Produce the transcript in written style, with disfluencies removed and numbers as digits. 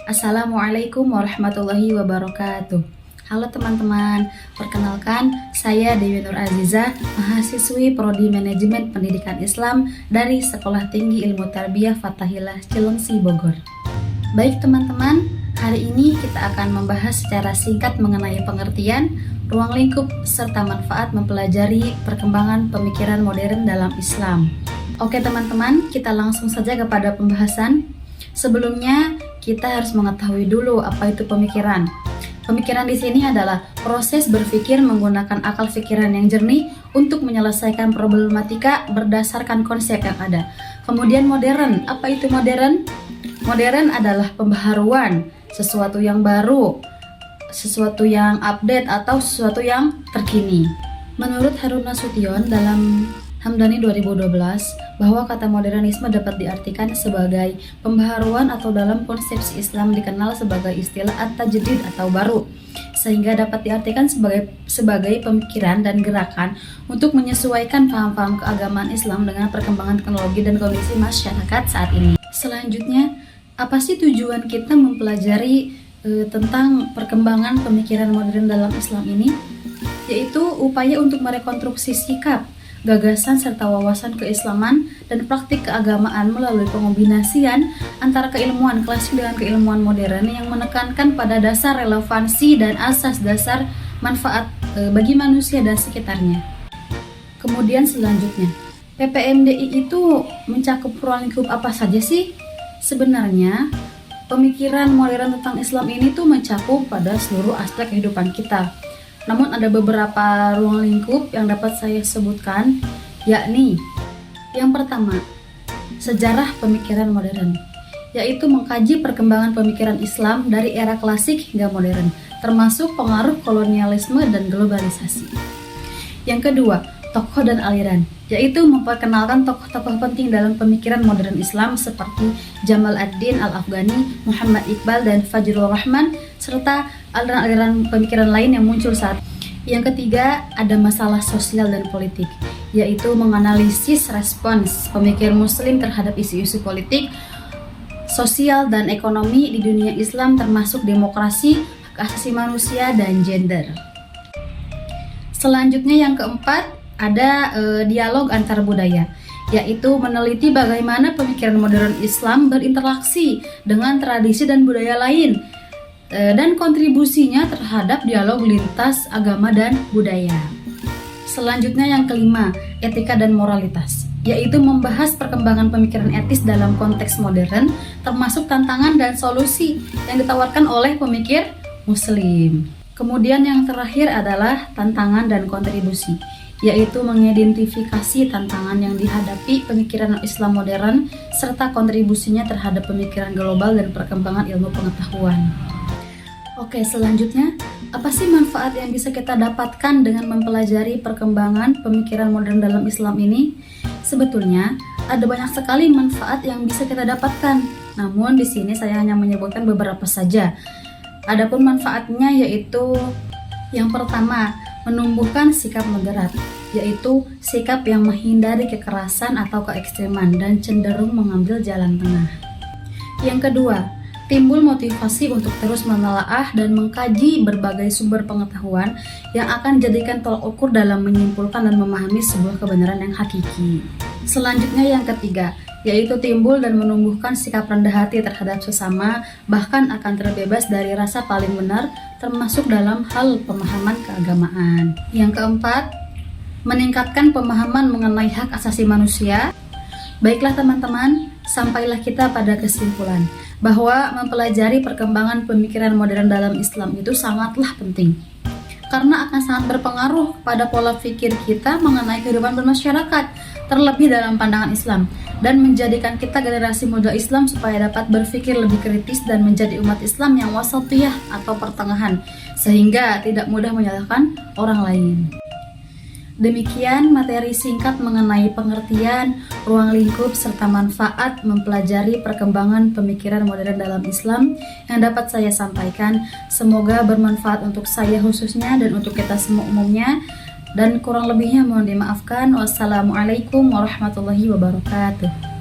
Assalamualaikum warahmatullahi wabarakatuh. Halo teman-teman, perkenalkan saya Dewi Nur Azizah, mahasiswi Prodi Manajemen Pendidikan Islam dari Sekolah Tinggi Ilmu Tarbiyah Fathahillah Cilengsi, Bogor. Baik teman-teman, hari ini kita akan membahas secara singkat mengenai pengertian, ruang lingkup, serta manfaat mempelajari perkembangan pemikiran modern dalam Islam. Oke teman-teman, kita langsung saja kepada pembahasan. Sebelumnya, kita harus mengetahui dulu apa itu pemikiran. Pemikiran di sini adalah proses berpikir menggunakan akal pikiran yang jernih untuk menyelesaikan problematika berdasarkan konsep yang ada. Kemudian modern, apa itu modern? Modern adalah pembaharuan, sesuatu yang baru, sesuatu yang update atau sesuatu yang terkini. Menurut Harun Nasution dalam Hamdani 2012, bahwa kata modernisme dapat diartikan sebagai pembaharuan atau dalam konsepsi Islam dikenal sebagai istilah at-tajdid atau baru, sehingga dapat diartikan sebagai pemikiran dan gerakan untuk menyesuaikan paham-paham keagamaan Islam dengan perkembangan teknologi dan kondisi masyarakat saat ini. Selanjutnya, apa sih tujuan kita mempelajari tentang perkembangan pemikiran modern dalam Islam ini? Yaitu upaya untuk merekonstruksi sikap, gagasan serta wawasan keislaman dan praktik keagamaan melalui pengombinasian antara keilmuan klasik dengan keilmuan modern yang menekankan pada dasar relevansi dan asas dasar manfaat bagi manusia dan sekitarnya. Kemudian selanjutnya, PPMDI itu mencakup ruang lingkup apa saja sih? Sebenarnya, pemikiran modern tentang Islam ini tuh mencakup pada seluruh aspek kehidupan kita. Namun ada beberapa ruang lingkup yang dapat saya sebutkan, yakni yang pertama, sejarah pemikiran modern, yaitu mengkaji perkembangan pemikiran Islam dari era klasik hingga modern, termasuk pengaruh kolonialisme dan globalisasi. Yang kedua, tokoh dan aliran, yaitu memperkenalkan tokoh-tokoh penting dalam pemikiran modern Islam seperti Jamal ad-Din al-Afghani, Muhammad Iqbal, dan Fajrul Rahman, serta aliran-aliran pemikiran lain yang muncul saat. Yang ketiga, ada masalah sosial dan politik, yaitu menganalisis respons pemikir muslim terhadap isu-isu politik, sosial, dan ekonomi di dunia Islam termasuk demokrasi, hak asasi manusia, dan gender. Selanjutnya yang keempat, ada dialog antar budaya, yaitu meneliti bagaimana pemikiran modern Islam berinteraksi dengan tradisi dan budaya lain, dan kontribusinya terhadap dialog lintas agama dan budaya. Selanjutnya yang kelima, etika dan moralitas, yaitu membahas perkembangan pemikiran etis dalam konteks modern, termasuk tantangan dan solusi yang ditawarkan oleh pemikir muslim. Kemudian yang terakhir adalah tantangan dan kontribusi, yaitu mengidentifikasi tantangan yang dihadapi pemikiran Islam modern serta kontribusinya terhadap pemikiran global dan perkembangan ilmu pengetahuan. Oke, selanjutnya, apa sih manfaat yang bisa kita dapatkan dengan mempelajari perkembangan pemikiran modern dalam Islam ini? Sebetulnya, ada banyak sekali manfaat yang bisa kita dapatkan. Namun di sini saya hanya menyebutkan beberapa saja. Adapun manfaatnya yaitu yang pertama, menumbuhkan sikap moderat, yaitu sikap yang menghindari kekerasan atau keekstreman dan cenderung mengambil jalan tengah. Yang kedua, timbul motivasi untuk terus menelaah dan mengkaji berbagai sumber pengetahuan yang akan dijadikan tolak ukur dalam menyimpulkan dan memahami sebuah kebenaran yang hakiki. Selanjutnya yang ketiga, yaitu timbul dan menumbuhkan sikap rendah hati terhadap sesama, bahkan akan terbebas dari rasa paling benar, termasuk dalam hal pemahaman keagamaan. Yang keempat, meningkatkan pemahaman mengenai hak asasi manusia. Baiklah teman-teman, sampailah kita pada kesimpulan bahwa mempelajari perkembangan pemikiran modern dalam Islam itu sangatlah penting, karena akan sangat berpengaruh pada pola pikir kita mengenai kehidupan bermasyarakat, terlebih dalam pandangan Islam, dan menjadikan kita generasi muda Islam supaya dapat berpikir lebih kritis dan menjadi umat Islam yang wasatiyah atau pertengahan, sehingga tidak mudah menyalahkan orang lain. Demikian materi singkat mengenai pengertian, ruang lingkup, serta manfaat mempelajari perkembangan pemikiran modern dalam Islam yang dapat saya sampaikan. Semoga bermanfaat untuk saya khususnya dan untuk kita semua umumnya. Dan kurang lebihnya mohon dimaafkan. Wassalamualaikum warahmatullahi wabarakatuh.